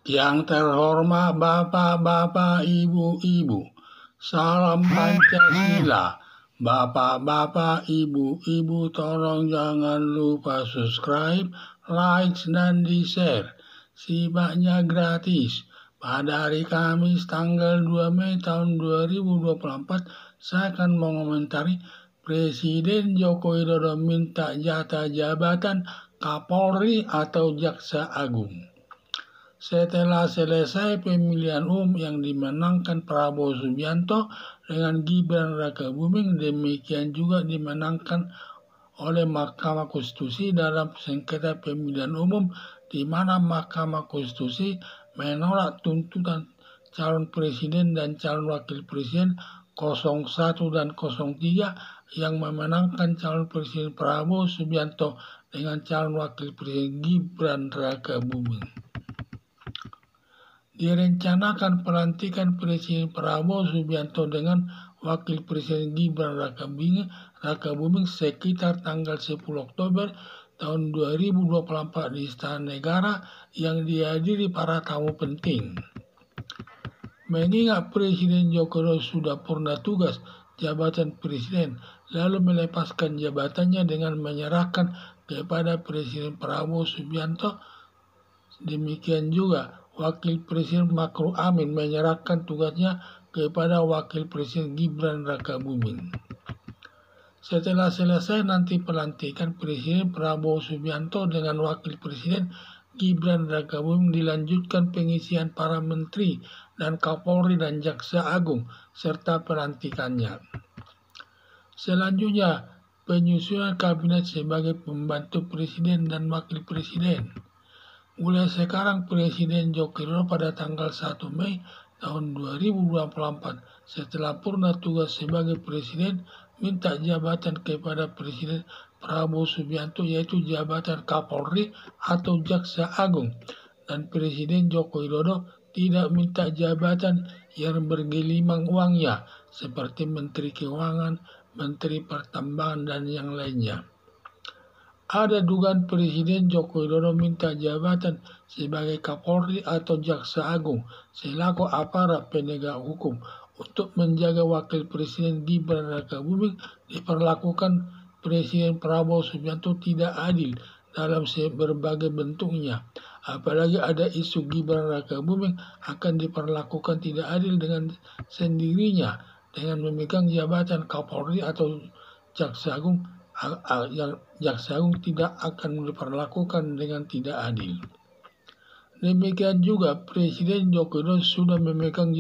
Yang terhormat Bapak-bapak, Ibu-ibu, salam Pancasila. Bapak-bapak, Ibu-ibu, tolong jangan lupa subscribe, like, dan di-share. Simaknya gratis. Pada hari Kamis tanggal 2 Mei tahun 2024, saya akan mengomentari Presiden Joko Widodo minta jatah jabatan Kapolri atau Jaksa Agung. Setelah selesai pemilihan umum yang dimenangkan Prabowo Subianto dengan Gibran Rakabuming, demikian juga dimenangkan oleh Mahkamah Konstitusi dalam sengketa pemilihan umum, di mana Mahkamah Konstitusi menolak tuntutan calon presiden dan calon wakil presiden 01 dan 03 yang memenangkan calon presiden Prabowo Subianto dengan calon wakil presiden Gibran Rakabuming. Direncanakan pelantikan Presiden Prabowo Subianto dengan Wakil Presiden Gibran Rakabuming sekitar tanggal 10 Oktober tahun 2024 di Istana Negara yang dihadiri para tamu penting. Mengingat Presiden Joko Widodo sudah purna tugas jabatan Presiden, lalu melepaskan jabatannya dengan menyerahkan kepada Presiden Prabowo Subianto, demikian juga Wakil Presiden Ma'ruf Amin menyerahkan tugasnya kepada Wakil Presiden Gibran Rakabuming. Setelah selesai nanti pelantikan Presiden Prabowo Subianto dengan Wakil Presiden Gibran Rakabuming, dilanjutkan pengisian para menteri dan Kapolri dan Jaksa Agung serta pelantikannya. Selanjutnya, penyusunan kabinet sebagai pembantu presiden dan wakil presiden. Mulai sekarang Presiden Joko Widodo pada tanggal 1 Mei tahun 2024 setelah purna tugas sebagai presiden minta jabatan kepada Presiden Prabowo Subianto, yaitu jabatan Kapolri atau Jaksa Agung, dan Presiden Joko Widodo tidak minta jabatan yang bergelimang uangnya seperti Menteri Keuangan, Menteri Pertambangan, dan yang lainnya. Ada dugaan Presiden Joko Widodo minta jabatan sebagai Kapolri atau Jaksa Agung selaku aparat penegak hukum untuk menjaga Wakil Presiden Gibran Rakabuming diperlakukan Presiden Prabowo Subianto tidak adil dalam berbagai bentuknya. Apalagi ada isu Gibran Rakabuming akan diperlakukan tidak adil dengan sendirinya dengan memegang jabatan Kapolri atau Jaksa Agung, yang Jaksa Agung tidak akan diperlakukan dengan tidak adil. Demikian juga Presiden Joko Widodo sudah memegang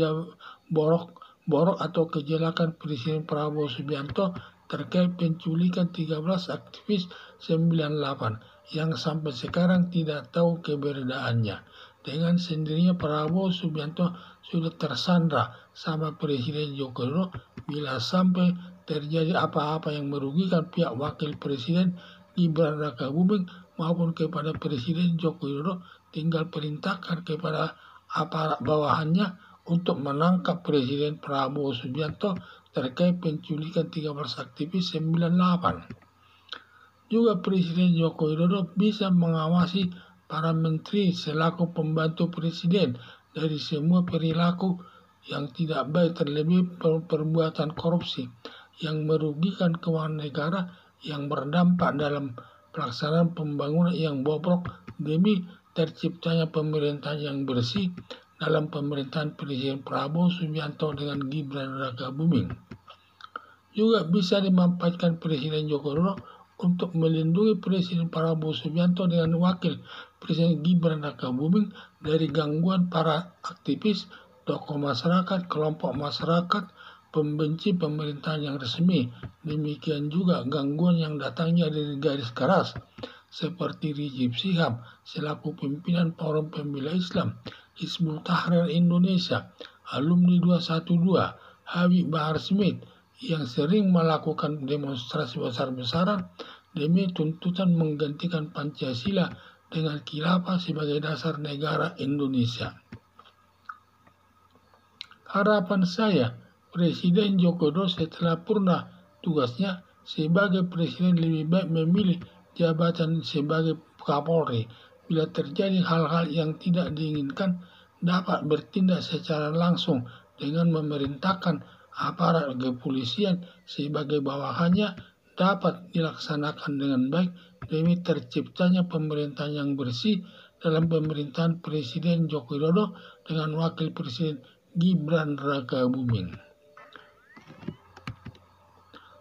borok atau kejelekan Presiden Prabowo Subianto terkait penculikan 13 aktivis 98 yang sampai sekarang tidak tahu keberadaannya. Dengan sendirinya Prabowo Subianto sudah tersandra sama Presiden Joko Widodo. Bila sampai terjadi apa-apa yang merugikan pihak Wakil Presiden Gibran Rakabuming maupun kepada Presiden Joko Widodo, tinggal perintahkan kepada aparat bawahannya untuk menangkap Presiden Prabowo Subianto terkait penculikan 13 aktivis 98. Juga Presiden Joko Widodo bisa mengawasi para menteri selaku pembantu presiden dari semua perilaku yang tidak baik, terlebih perbuatan korupsi yang merugikan keuangan negara yang berdampak dalam pelaksanaan pembangunan yang bobrok demi terciptanya pemerintahan yang bersih dalam pemerintahan Presiden Prabowo Subianto dengan Gibran Rakabuming. Juga bisa dimanfaatkan Presiden Joko Widodo untuk melindungi Presiden Prabowo Subianto dengan Wakil Presiden Gibran Rakabuming dari gangguan para aktivis, tokoh masyarakat, kelompok masyarakat, pembenci pemerintahan yang resmi. Demikian juga gangguan yang datangnya dari garis keras seperti Rizik Syihab selaku pimpinan Forum Pembela Islam, Hizbut Tahrir Indonesia, alumni 212, Habib Bahar Smith yang sering melakukan demonstrasi besar-besaran demi tuntutan menggantikan Pancasila dengan khilafah sebagai dasar negara Indonesia. Harapan saya, Presiden Joko Widodo setelah purna tugasnya sebagai presiden lebih baik memilih jabatan sebagai Kapolri, bila terjadi hal-hal yang tidak diinginkan dapat bertindak secara langsung dengan memerintahkan aparat kepolisian sebagai bawahannya dapat dilaksanakan dengan baik demi terciptanya pemerintahan yang bersih dalam pemerintahan Presiden Joko Widodo dengan Wakil Presiden Gibran Rakabuming.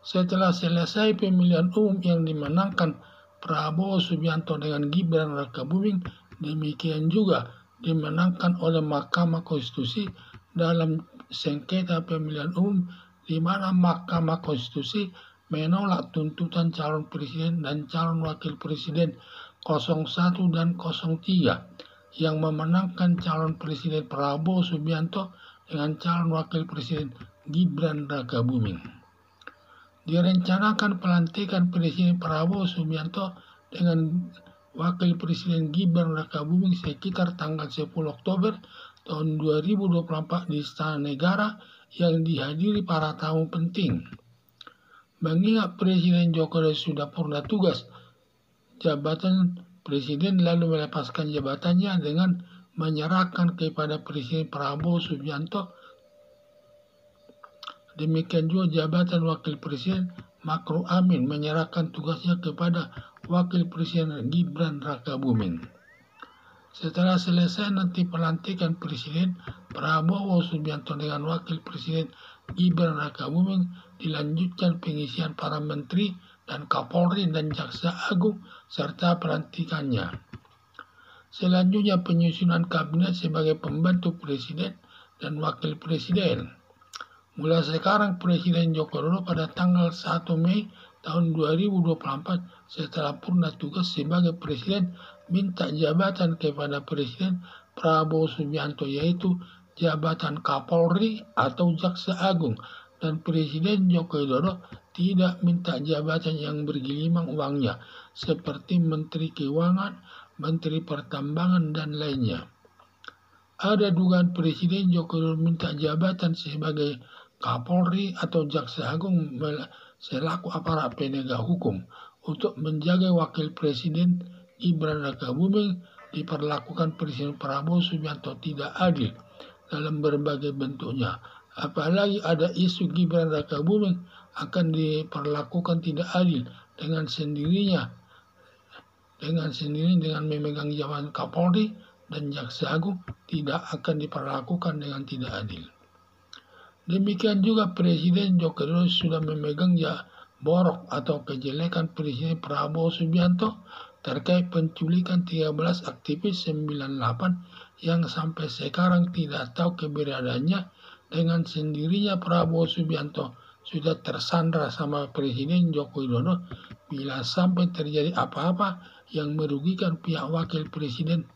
Setelah selesai pemilihan umum yang dimenangkan Prabowo Subianto dengan Gibran Rakabuming, demikian juga dimenangkan oleh Mahkamah Konstitusi dalam sengketa pemilihan umum di mana Mahkamah Konstitusi menolak tuntutan calon presiden dan calon wakil presiden 01 dan 03 yang memenangkan calon presiden Prabowo Subianto dengan calon wakil presiden Gibran Rakabuming. Direncanakan pelantikan Presiden Prabowo Subianto dengan Wakil Presiden Gibran Rakabuming sekitar tanggal 10 Oktober tahun 2024 di Istana Negara yang dihadiri para tamu penting. Mengingat Presiden Joko Widodo sudah purna tugas jabatan Presiden lalu melepaskan jabatannya dengan menyerahkan kepada Presiden Prabowo Subianto. Demikian juga jabatan Wakil Presiden Ma'ruf Amin menyerahkan tugasnya kepada Wakil Presiden Gibran Rakabuming. Setelah selesai nanti pelantikan Presiden Prabowo Subianto dengan Wakil Presiden Gibran Rakabuming, dilanjutkan pengisian para menteri dan Kapolri dan Jaksa Agung serta pelantikannya. Selanjutnya penyusunan kabinet sebagai pembantu Presiden dan Wakil Presiden. Mulai sekarang Presiden Joko Widodo pada tanggal 1 Mei tahun 2024 setelah purna tugas sebagai Presiden minta jabatan kepada Presiden Prabowo Subianto yaitu jabatan Kapolri atau Jaksa Agung, dan Presiden Joko Widodo tidak minta jabatan yang bergelimang uangnya seperti Menteri Keuangan, Menteri Pertambangan dan lainnya. Ada dugaan Presiden Joko Widodo minta jabatan sebagai Kapolri atau Jaksa Agung selaku aparat penegak hukum untuk menjaga Wakil Presiden Gibran Rakabuming diperlakukan Presiden Prabowo Subianto tidak adil dalam berbagai bentuknya. Apalagi ada isu Gibran Rakabuming akan diperlakukan tidak adil dengan sendirinya dengan memegang jabatan Kapolri dan Jaksa Agung tidak akan diperlakukan dengan tidak adil. Demikian juga Presiden Joko Widodo sudah memegang borok atau kejelekan Presiden Prabowo Subianto terkait penculikan 13 aktivis 98 yang sampai sekarang tidak tahu keberadaannya. Dengan sendirinya Prabowo Subianto sudah tersandra sama Presiden Joko Widodo. Bila sampai terjadi apa-apa yang merugikan pihak Wakil Presiden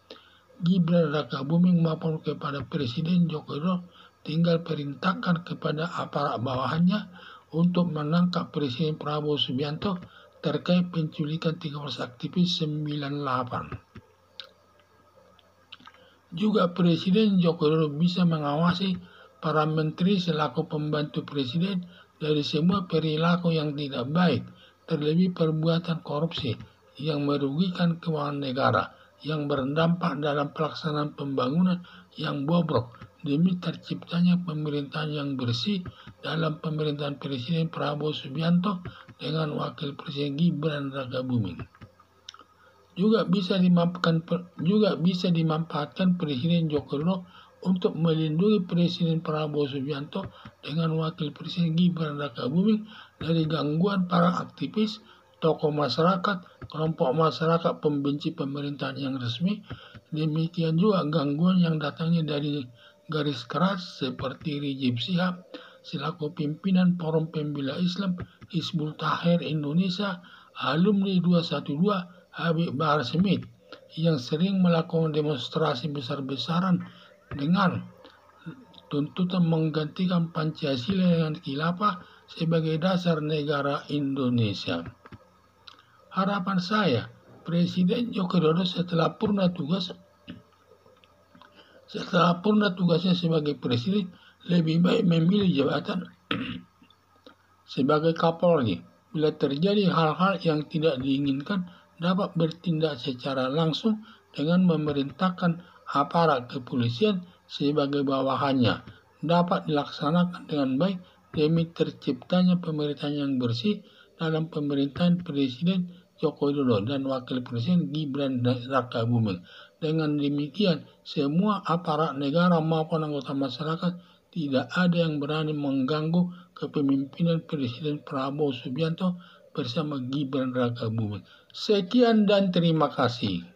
Gibran Rakabuming maupun kepada Presiden Joko Widodo, tinggal perintahkan kepada aparat bawahannya untuk menangkap Presiden Prabowo Subianto terkait penculikan 13 aktivis 98. Juga Presiden Joko Widodo bisa mengawasi para menteri selaku pembantu Presiden dari semua perilaku yang tidak baik, terlebih perbuatan korupsi yang merugikan keuangan negara yang berdampak dalam pelaksanaan pembangunan yang bobrok demi terciptanya pemerintahan yang bersih dalam pemerintahan Presiden Prabowo Subianto dengan Wakil Presiden Gibran Rakabuming. Juga bisa dimanfaatkan Presiden Joko Widodo untuk melindungi Presiden Prabowo Subianto dengan Wakil Presiden Gibran Rakabuming dari gangguan para aktivis, tokoh masyarakat, kelompok masyarakat pembenci pemerintahan yang resmi. Demikian juga gangguan yang datangnya dari garis keras seperti Rizik Syihab selaku pimpinan Forum Pembela Islam Hizbut Tahrir Indonesia, alumni 212 Habib Bahar Smith yang sering melakukan demonstrasi besar-besaran dengan tuntutan menggantikan Pancasila dengan khilafah sebagai dasar negara Indonesia. Harapan saya, Presiden Joko Widodo setelah purna tugasnya sebagai Presiden lebih baik memilih jabatan sebagai Kapolri. Bila terjadi hal-hal yang tidak diinginkan, dapat bertindak secara langsung dengan memerintahkan aparat kepolisian sebagai bawahannya dapat dilaksanakan dengan baik demi terciptanya pemerintahan yang bersih dalam pemerintahan Presiden Joko Widodo dan Wakil Presiden Gibran Rakabuming. Dengan demikian, semua aparat negara maupun anggota masyarakat tidak ada yang berani mengganggu kepemimpinan Presiden Prabowo Subianto bersama Gibran Rakabuming. Sekian dan terima kasih.